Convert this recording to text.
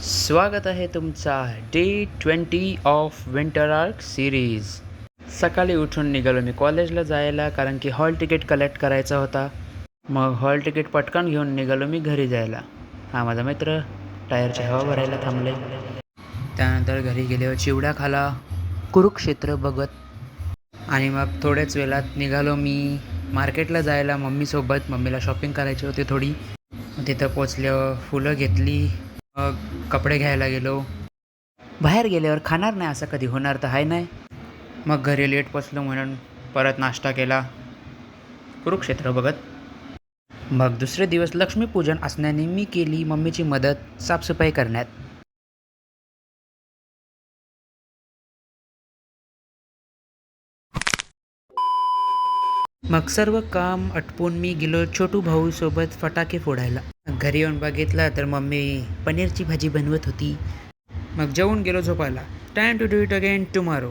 स्वागत आहे तुमचा day 20 of winter arc series. सकाळी उठून निघालो मी कॉलेजला जायला, कारण की हॉल तिकीट कलेक्ट करायचा होता. मग हॉल तिकीट पटकन घेऊन निघालो मी घरी जायला. हा माझा मित्र टायरची हवा भरायला थांबले. त्यानंतर घरी गेल्यावर चिवडा खाला, कुरुक्षेत्र बघत, आणि मग थोड्याच वेळात निघालो मी मार्केटला जायला मम्मीसोबत. मम्मीला शॉपिंग करायची होती थोडी. तिथं पोचल्यावर फुलं घेतली, मग कपडे घ्यायला गेलो. बाहेर गेल्यावर खाणार नाही असं कधी होणार तर आहे नाही. मग घरी लेट पोचलो म्हणून परत नाश्ता केला कुरुक्षेत्र बघत. मग दुसरे दिवस लक्ष्मीपूजन असण्याने मी केली मम्मीची मदत साफसफाई करण्यात. मग सर्व काम आटपून मी गेलो छोटू भाऊ सोबत फटाके फोडायला. घरी येऊन बघितलं तर मम्मी पनीरची भाजी बनवत होती. मग जेवून गेलो झोपायला. Time to do it again tomorrow.